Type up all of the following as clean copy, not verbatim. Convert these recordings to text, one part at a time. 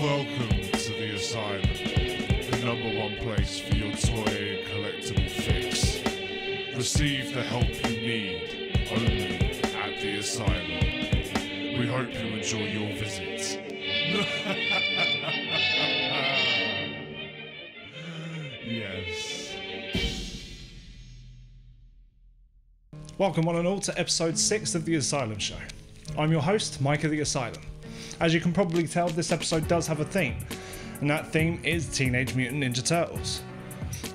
Welcome to the Asylum, the #1 place for your toy and collectible fix. Receive the help you need only at the Asylum. We hope you enjoy your visit. Yes. Welcome one and all to episode 6 of the Asylum Show. I'm your host, Mike Of The Asylum. As you can probably tell, this episode does have a theme, and that theme is Teenage Mutant Ninja Turtles.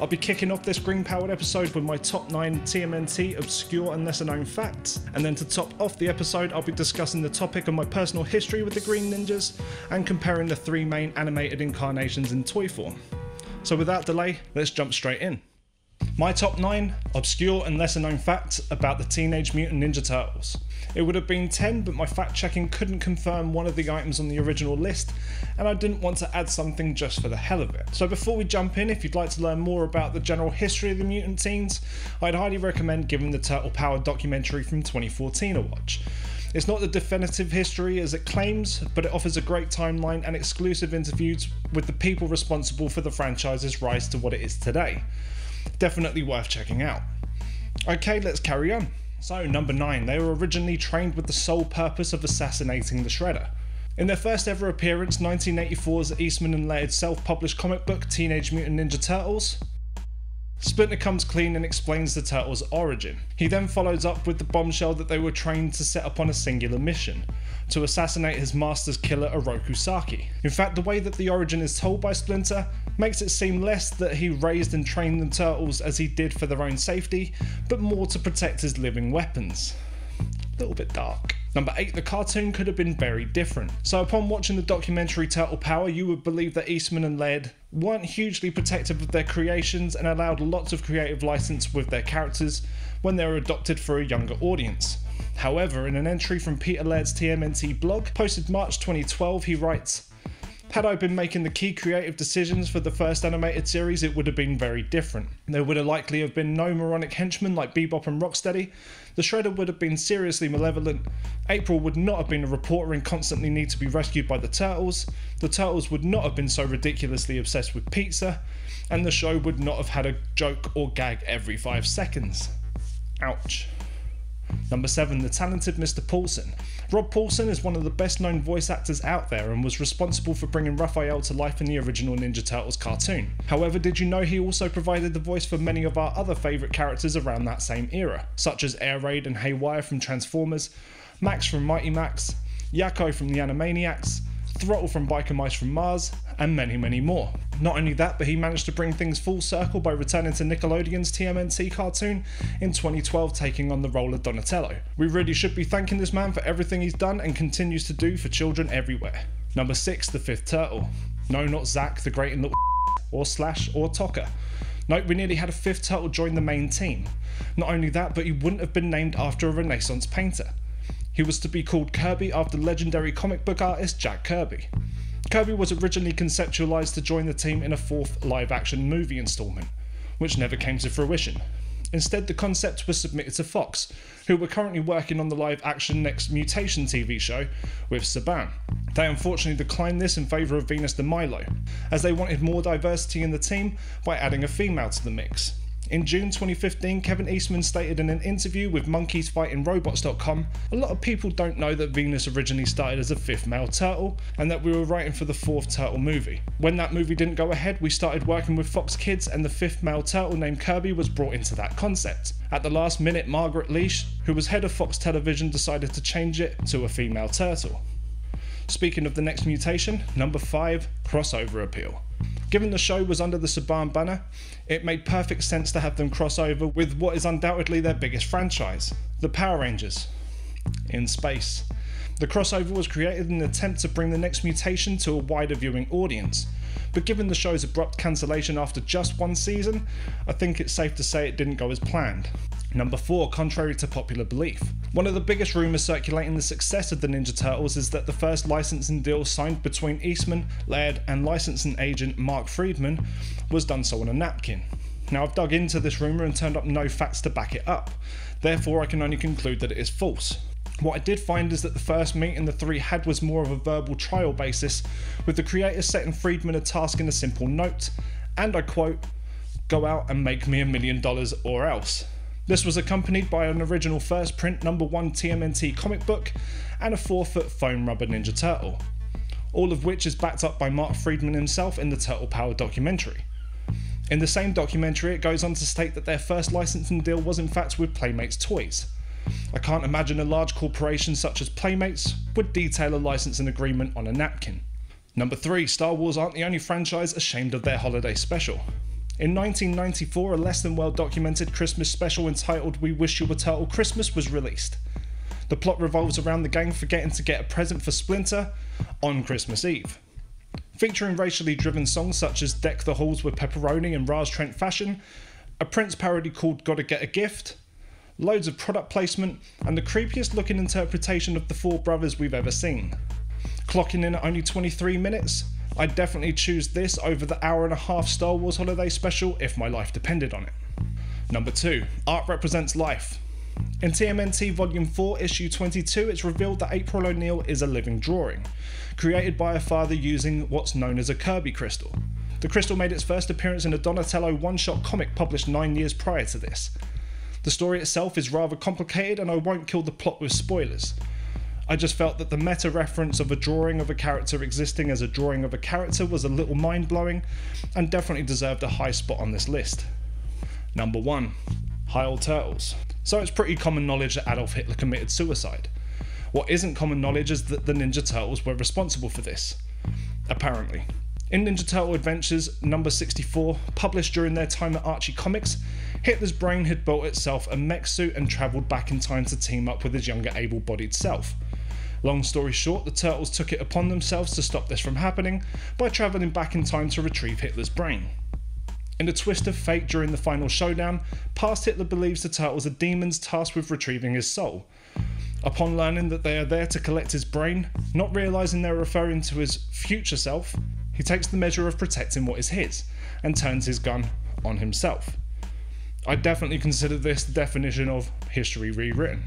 I'll be kicking off this green-powered episode with my top 9 TMNT obscure and lesser known facts, and then to top off the episode I'll be discussing the topic of my personal history with the Green Ninjas, and comparing the 3 main animated incarnations in toy form. So without delay, let's jump straight in. My top 9 obscure and lesser known facts about the Teenage Mutant Ninja Turtles. It would have been 10, but my fact checking couldn't confirm one of the items on the original list, and I didn't want to add something just for the hell of it. So before we jump in, if you'd like to learn more about the general history of the mutant teens, I'd highly recommend giving the Turtle Power documentary from 2014 a watch. It's not the definitive history as it claims, but it offers a great timeline and exclusive interviews with the people responsible for the franchise's rise to what it is today. Definitely worth checking out. Okay, let's carry on. So, number 9, they were originally trained with the sole purpose of assassinating the Shredder. In their first ever appearance, 1984's Eastman and Laird self-published comic book Teenage Mutant Ninja Turtles, Splinter comes clean and explains the Turtles' origin. He then follows up with the bombshell that they were trained to set upon a singular mission, to assassinate his master's killer Oroku Saki. In fact, the way that the origin is told by Splinter makes it seem less that he raised and trained the Turtles as he did for their own safety, but more to protect his living weapons. A little bit dark. Number 8, the cartoon could have been very different. So upon watching the documentary Turtle Power, you would believe that Eastman and Laird weren't hugely protective of their creations and allowed lots of creative license with their characters when they were adopted for a younger audience. However, in an entry from Peter Laird's TMNT blog, posted March 2012, he writes, "Had I been making the key creative decisions for the first animated series, it would have been very different. There would have likely have been no moronic henchmen like Bebop and Rocksteady. The Shredder would have been seriously malevolent. April would not have been a reporter and constantly need to be rescued by the Turtles. The Turtles would not have been so ridiculously obsessed with pizza. And the show would not have had a joke or gag every 5 seconds. Ouch." Number 7, the talented Mr. Paulson. Rob Paulson is one of the best known voice actors out there and was responsible for bringing Raphael to life in the original Ninja Turtles cartoon. However, did you know he also provided the voice for many of our other favourite characters around that same era, such as Air Raid and Haywire from Transformers, Max from Mighty Max, Yakko from the Animaniacs, Throttle from Biker Mice from Mars, and many, many more. Not only that, but he managed to bring things full circle by returning to Nickelodeon's TMNT cartoon in 2012, taking on the role of Donatello. We really should be thanking this man for everything he's done and continues to do for children everywhere. Number 6, the 5th Turtle. No, not Zack, the Great and Little or Slash or Tokka. Nope, we nearly had a 5th Turtle join the main team. Not only that, but he wouldn't have been named after a Renaissance painter. He was to be called Kirby after legendary comic book artist Jack Kirby. Kirby was originally conceptualised to join the team in a 4th live-action movie instalment, which never came to fruition. Instead, the concept was submitted to Fox, who were currently working on the live-action Next Mutation TV show with Saban. They unfortunately declined this in favour of Venus de Milo, as they wanted more diversity in the team by adding a female to the mix. In June 2015, Kevin Eastman stated in an interview with monkeysfightingrobots.com, "A lot of people don't know that Venus originally started as a 5th male turtle, and that we were writing for the 4th Turtle movie. When that movie didn't go ahead, we started working with Fox Kids, and the 5th male turtle named Kirby was brought into that concept. At the last minute, Margaret Leash, who was head of Fox Television, decided to change it to a female turtle." Speaking of the Next Mutation, number 5, crossover appeal. Given the show was under the Saban banner, it made perfect sense to have them cross over with what is undoubtedly their biggest franchise, the Power Rangers, in space. The crossover was created in an attempt to bring the Next Mutation to a wider viewing audience, but given the show's abrupt cancellation after just 1 season, I think it's safe to say it didn't go as planned. Number 4, contrary to popular belief. One of the biggest rumours circulating the success of the Ninja Turtles is that the first licensing deal signed between Eastman, Laird and licensing agent Mark Friedman was done so on a napkin. Now, I've dug into this rumour and turned up no facts to back it up, therefore I can only conclude that it is false. What I did find is that the first meeting the three had was more of a verbal trial basis, with the creator setting Friedman a task in a simple note, and I quote, "Go out and make me $1 million or else." This was accompanied by an original first print #1 TMNT comic book and a 4-foot foam rubber Ninja Turtle, all of which is backed up by Mark Friedman himself in the Turtle Power documentary. In the same documentary, it goes on to state that their first licensing deal was in fact with Playmates toys. I can't imagine a large corporation such as Playmates would detail a licensing agreement on a napkin. Number 3, Star Wars aren't the only franchise ashamed of their holiday special. In 1994, a less than well documented Christmas special entitled We Wish You a Turtle Christmas was released. The plot revolves around the gang forgetting to get a present for Splinter on Christmas Eve. Featuring racially driven songs such as Deck the Halls with Pepperoni and Raj Trent Fashion, a Prince parody called Gotta Get a Gift, loads of product placement, and the creepiest looking interpretation of the four brothers we've ever seen. Clocking in at only 23 minutes, I'd definitely choose this over the hour-and-a-half Star Wars holiday special if my life depended on it. Number 2, art represents life. In TMNT Volume 4, Issue 22, it's revealed that April O'Neil is a living drawing, created by her father using what's known as a Kirby crystal. The crystal made its first appearance in a Donatello one-shot comic published 9 years prior to this. The story itself is rather complicated and I won't kill the plot with spoilers. I just felt that the meta reference of a drawing of a character existing as a drawing of a character was a little mind-blowing and definitely deserved a high spot on this list. Number 1, Heil Turtles. So it's pretty common knowledge that Adolf Hitler committed suicide. What isn't common knowledge is that the Ninja Turtles were responsible for this. Apparently. In Ninja Turtle Adventures number 64, published during their time at Archie Comics, Hitler's brain had built itself a mech suit and travelled back in time to team up with his younger able-bodied self. Long story short, the Turtles took it upon themselves to stop this from happening by travelling back in time to retrieve Hitler's brain. In a twist of fate during the final showdown, past Hitler believes the Turtles are demons tasked with retrieving his soul. Upon learning that they are there to collect his brain, not realising they're referring to his future self, he takes the measure of protecting what is his, and turns his gun on himself. I definitely consider this the definition of history rewritten.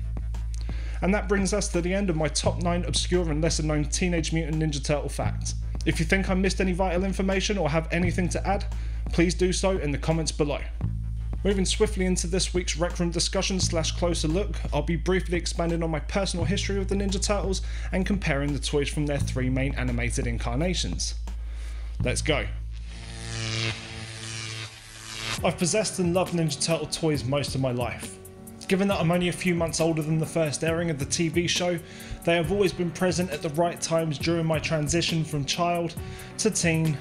And that brings us to the end of my top 9 obscure and lesser known Teenage Mutant Ninja Turtle facts. If you think I missed any vital information or have anything to add, please do so in the comments below. Moving swiftly into this week's Rec Room discussion / closer look, I'll be briefly expanding on my personal history of the Ninja Turtles and comparing the toys from their 3 main animated incarnations. Let's go. I've possessed and loved Ninja Turtle toys most of my life. Given that I'm only a few months older than the first airing of the TV show, they have always been present at the right times during my transition from child to teen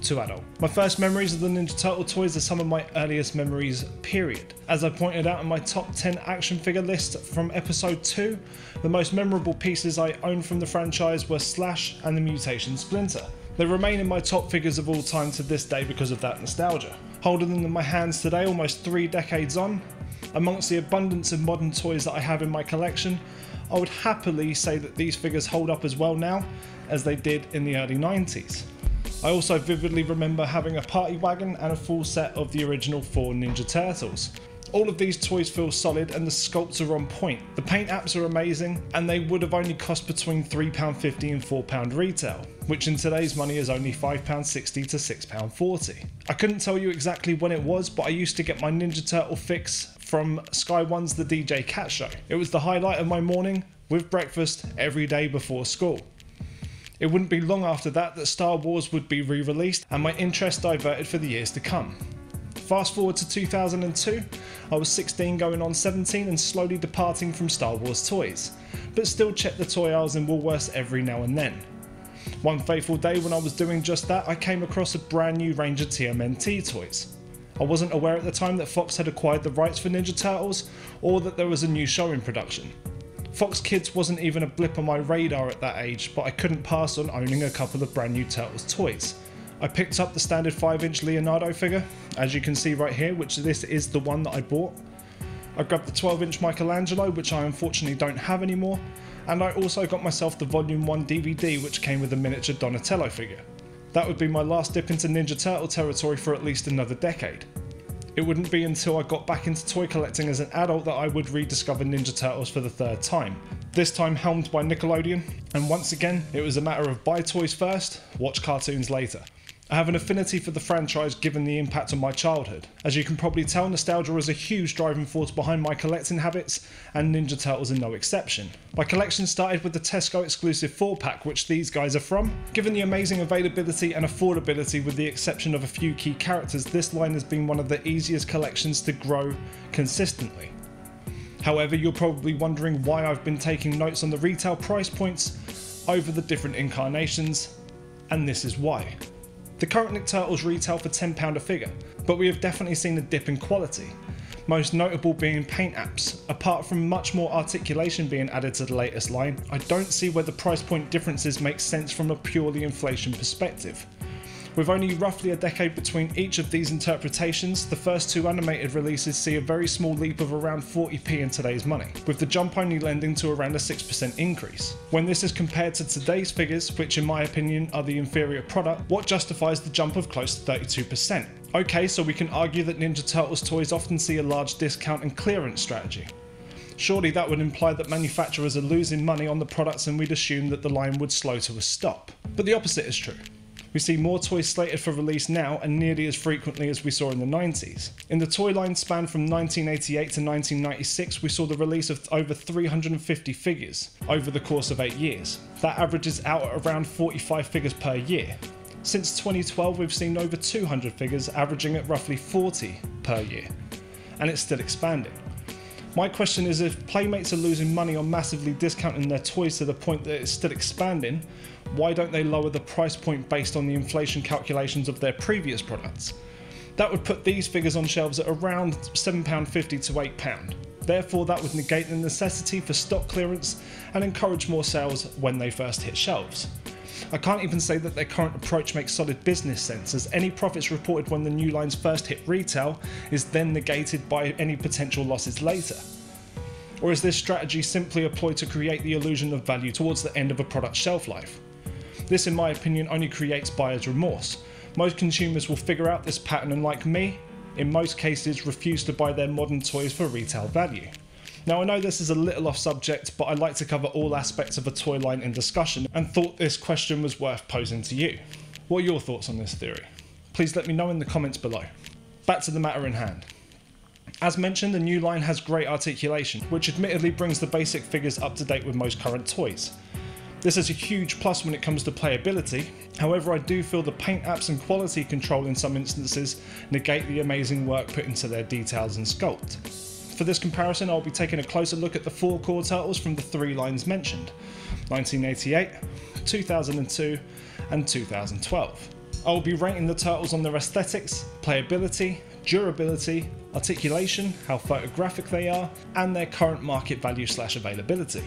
to adult. My first memories of the Ninja Turtle toys are some of my earliest memories, period. As I pointed out in my top 10 action figure list from episode 2, the most memorable pieces I owned from the franchise were Slash and the Mutation Splinter. They remain in my top figures of all time to this day because of that nostalgia. Holding them in my hands today, almost 3 decades on, amongst the abundance of modern toys that I have in my collection, I would happily say that these figures hold up as well now as they did in the early 90s. I also vividly remember having a party wagon and a full set of the original 4 Ninja Turtles. All of these toys feel solid and the sculpts are on point. The paint apps are amazing and they would have only cost between £3.50 and £4 retail, which in today's money is only £5.60 to £6.40. I couldn't tell you exactly when it was, but I used to get my Ninja Turtle fix from Sky One's The DJ Cat Show. It was the highlight of my morning with breakfast every day before school. It wouldn't be long after that that Star Wars would be re-released and my interest diverted for the years to come. Fast forward to 2002, I was 16 going on 17 and slowly departing from Star Wars toys, but still checked the toy aisles in Woolworths every now and then. One fateful day when I was doing just that, I came across a brand new range of TMNT toys. I wasn't aware at the time that Fox had acquired the rights for Ninja Turtles or that there was a new show in production. Fox Kids wasn't even a blip on my radar at that age, but I couldn't pass on owning a couple of brand new Turtles toys. I picked up the standard 5-inch Leonardo figure, as you can see right here, which this is the one that I bought. I grabbed the 12-inch Michelangelo, which I unfortunately don't have anymore, and I also got myself the Volume 1 DVD, which came with a miniature Donatello figure. That would be my last dip into Ninja Turtle territory for at least another decade. It wouldn't be until I got back into toy collecting as an adult that I would rediscover Ninja Turtles for the 3rd time. this time helmed by Nickelodeon, and once again it was a matter of buy toys first, watch cartoons later. I have an affinity for the franchise given the impact on my childhood. As you can probably tell, nostalgia is a huge driving force behind my collecting habits, and Ninja Turtles are no exception. My collection started with the Tesco exclusive 4-pack, which these guys are from. Given the amazing availability and affordability with the exception of a few key characters, this line has been one of the easiest collections to grow consistently. However, you're probably wondering why I've been taking notes on the retail price points over the different incarnations, and this is why. The current Nick Turtles retail for £10 a figure, but we have definitely seen a dip in quality, most notable being paint apps. Apart from much more articulation being added to the latest line, I don't see where the price point differences make sense from a purely inflation perspective. With only roughly a decade between each of these interpretations, the first two animated releases see a very small leap of around 40p in today's money, with the jump only lending to around a 6% increase. When this is compared to today's figures, which in my opinion are the inferior product, what justifies the jump of close to 32%? Okay, so we can argue that Ninja Turtles toys often see a large discount and clearance strategy. Surely that would imply that manufacturers are losing money on the products, and we'd assume that the line would slow to a stop. But the opposite is true. We see more toys slated for release now, and nearly as frequently as we saw in the 90s. In the toy line span from 1988 to 1996, we saw the release of over 350 figures over the course of 8 years. That averages out at around 45 figures per year. Since 2012, we've seen over 200 figures, averaging at roughly 40 per year, and it's still expanding. My question is, if Playmates are losing money on massively discounting their toys to the point that it's still expanding, why don't they lower the price point based on the inflation calculations of their previous products? That would put these figures on shelves at around £7.50 to £8. Therefore, that would negate the necessity for stock clearance and encourage more sales when they first hit shelves. I can't even say that their current approach makes solid business sense, as any profits reported when the new lines first hit retail is then negated by any potential losses later. Or is this strategy simply a ploy to create the illusion of value towards the end of a product's shelf life? This, in my opinion, only creates buyer's remorse. Most consumers will figure out this pattern and, like me, in most cases refuse to buy their modern toys for retail value. Now, I know this is a little off subject, but I like to cover all aspects of a toy line in discussion, and thought this question was worth posing to you. What are your thoughts on this theory? Please let me know in the comments below. Back to the matter in hand. As mentioned, the new line has great articulation, which admittedly brings the basic figures up to date with most current toys. This is a huge plus when it comes to playability. However, I do feel the paint apps and quality control in some instances negate the amazing work put into their details and sculpt. For this comparison, I'll be taking a closer look at the 4 core turtles from the 3 lines mentioned: 1988, 2002 and 2012. I will be rating the turtles on their aesthetics, playability, durability, articulation, how photographic they are, and their current market value / availability.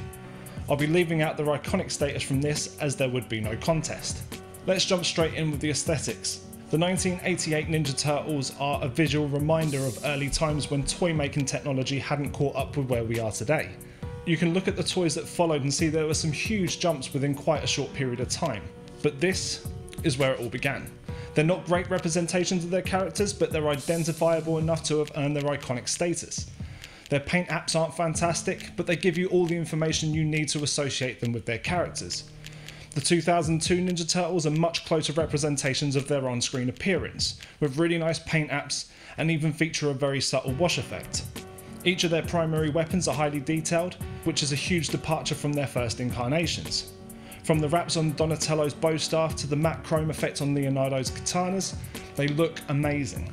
I'll be leaving out their iconic status from this, as there would be no contest. Let's jump straight in with the aesthetics. The 1988 Ninja Turtles are a visual reminder of early times when toy making technology hadn't caught up with where we are today. You can look at the toys that followed and see there were some huge jumps within quite a short period of time. But this is where it all began. They're not great representations of their characters, but they're identifiable enough to have earned their iconic status. Their paint apps aren't fantastic, but they give you all the information you need to associate them with their characters. The 2002 Ninja Turtles are much closer representations of their on-screen appearance, with really nice paint apps and even feature a very subtle wash effect. Each of their primary weapons are highly detailed, which is a huge departure from their first incarnations. From the wraps on Donatello's bow staff to the matte chrome effect on Leonardo's katanas, they look amazing.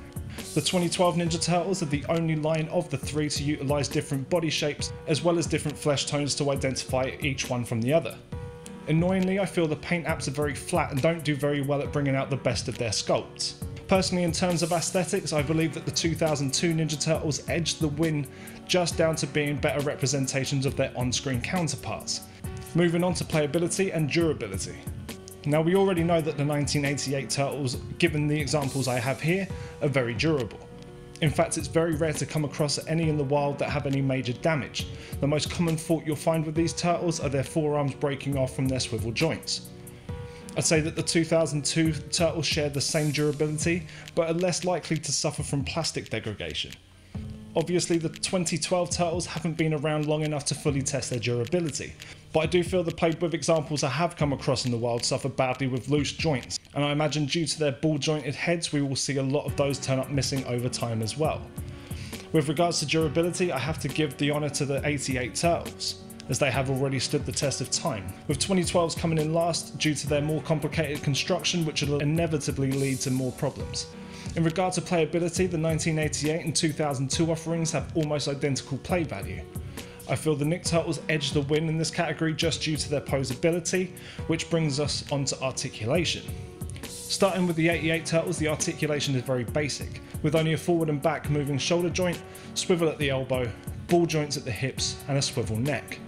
The 2012 Ninja Turtles are the only line of the 3 to utilise different body shapes as well as different flesh tones to identify each one from the other. Annoyingly, I feel the paint apps are very flat and don't do very well at bringing out the best of their sculpts. Personally, in terms of aesthetics, I believe that the 2002 Ninja Turtles edged the win just down to being better representations of their on-screen counterparts. Moving on to playability and durability. Now, we already know that the 1988 Turtles, given the examples I have here, are very durable. In fact, it's very rare to come across any in the wild that have any major damage. The most common fault you'll find with these turtles are their forearms breaking off from their swivel joints. I'd say that the 2002 Turtles share the same durability, but are less likely to suffer from plastic degradation. Obviously the 2012 Turtles haven't been around long enough to fully test their durability, but I do feel the played with examples I have come across in the wild suffer badly with loose joints, and I imagine due to their ball jointed heads we will see a lot of those turn up missing over time as well. With regards to durability, I have to give the honour to the 88 Turtles, as they have already stood the test of time, with 2012s coming in last due to their more complicated construction, which will inevitably lead to more problems. In regard to playability, the 1988 and 2002 offerings have almost identical play value. I feel the Nick Turtles edge the win in this category just due to their posability, which brings us onto articulation. Starting with the 88 Turtles, the articulation is very basic, with only a forward and back moving shoulder joint, swivel at the elbow, ball joints at the hips, and a swivel neck.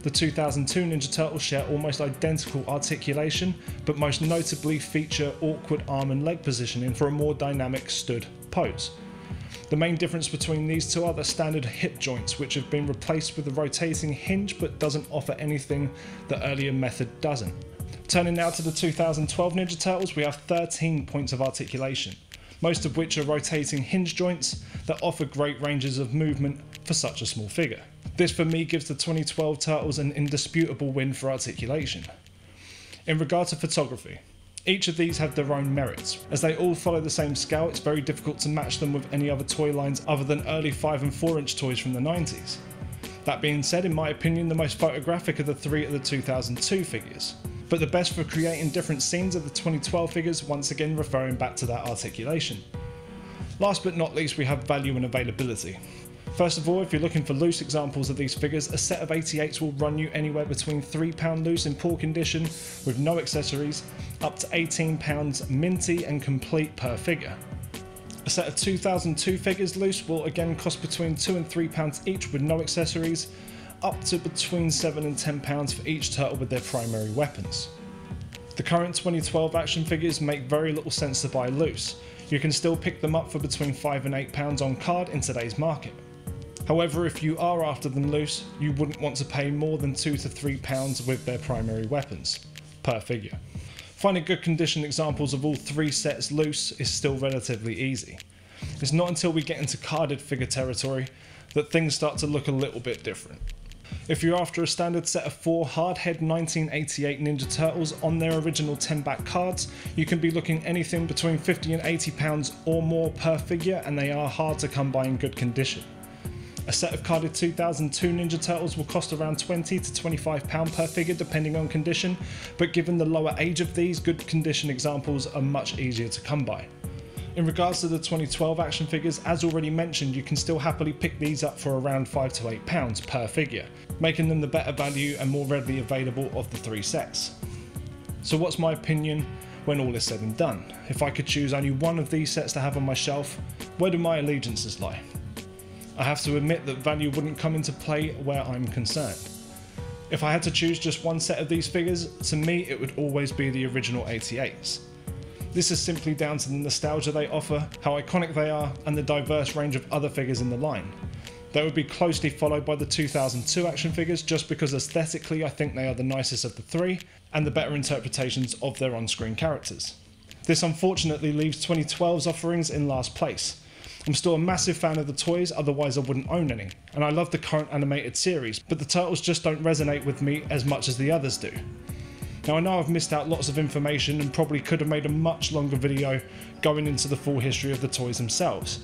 The 2002 Ninja Turtles share almost identical articulation, but most notably feature awkward arm and leg positioning for a more dynamic stood pose. The main difference between these two are the standard hip joints, which have been replaced with a rotating hinge but doesn't offer anything the earlier method doesn't. Turning now to the 2012 Ninja Turtles, we have 13 points of articulation, most of which are rotating hinge joints that offer great ranges of movement for such a small figure. This for me gives the 2012 Turtles an indisputable win for articulation. In regard to photography, each of these have their own merits. As they all follow the same scale, it's very difficult to match them with any other toy lines other than early 5 and 4 inch toys from the 90s. That being said, in my opinion, the most photographic of the three are the 2002 figures, but the best for creating different scenes are the 2012 figures, once again referring back to that articulation. Last but not least, we have value and availability. First of all, if you're looking for loose examples of these figures, a set of 88s will run you anywhere between £3 loose in poor condition with no accessories, up to £18 minty and complete per figure. A set of 2002 figures loose will again cost between £2 and £3 each with no accessories, up to between £7 and £10 for each turtle with their primary weapons. The current 2012 action figures make very little sense to buy loose. You can still pick them up for between £5 and £8 on card in today's market. However, if you are after them loose, you wouldn't want to pay more than £2 to £3 with their primary weapons per figure. Finding good condition examples of all three sets loose is still relatively easy. It's not until we get into carded figure territory that things start to look a little bit different. If you're after a standard set of 4 hardhead 1988 Ninja Turtles on their original 10-back cards, you can be looking anything between £50 and £80 or more per figure, and they are hard to come by in good condition. A set of carded 2002 Ninja Turtles will cost around £20 to £25 per figure depending on condition, but given the lower age of these, good condition examples are much easier to come by. In regards to the 2012 action figures, as already mentioned, you can still happily pick these up for around £5 to £8 per figure, making them the better value and more readily available of the three sets. So what's my opinion when all is said and done? If I could choose only one of these sets to have on my shelf, where do my allegiances lie? I have to admit that value wouldn't come into play where I'm concerned. If I had to choose just one set of these figures, to me it would always be the original 88s. This is simply down to the nostalgia they offer, how iconic they are, and the diverse range of other figures in the line. They would be closely followed by the 2002 action figures just because aesthetically I think they are the nicest of the three and the better interpretations of their on-screen characters. This unfortunately leaves 2012's offerings in last place. I'm still a massive fan of the toys, otherwise I wouldn't own any, and I love the current animated series, but the Turtles just don't resonate with me as much as the others do. Now I know I've missed out lots of information and probably could have made a much longer video going into the full history of the toys themselves.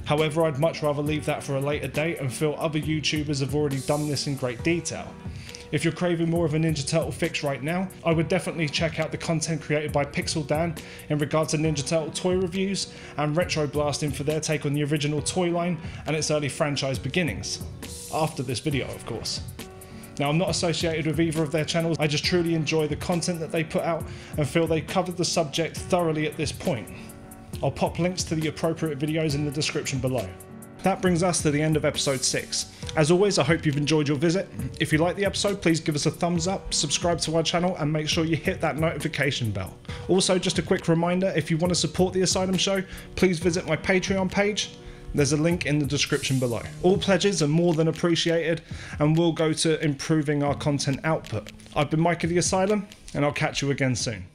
However, I'd much rather leave that for a later date and feel other YouTubers have already done this in great detail. If you're craving more of a Ninja Turtle fix right now, I would definitely check out the content created by Pixel Dan in regards to Ninja Turtle toy reviews, and Retroblasting for their take on the original toy line and its early franchise beginnings. After this video, of course. Now, I'm not associated with either of their channels, I just truly enjoy the content that they put out and feel they covered the subject thoroughly at this point. I'll pop links to the appropriate videos in the description below. That brings us to the end of episode 6. As always, I hope you've enjoyed your visit. If you liked the episode, please give us a thumbs up, subscribe to our channel, and make sure you hit that notification bell. Also, just a quick reminder, if you want to support the Asylum Show, please visit my Patreon page. There's a link in the description below. All pledges are more than appreciated and will go to improving our content output. I've been Mike of the Asylum, and I'll catch you again soon.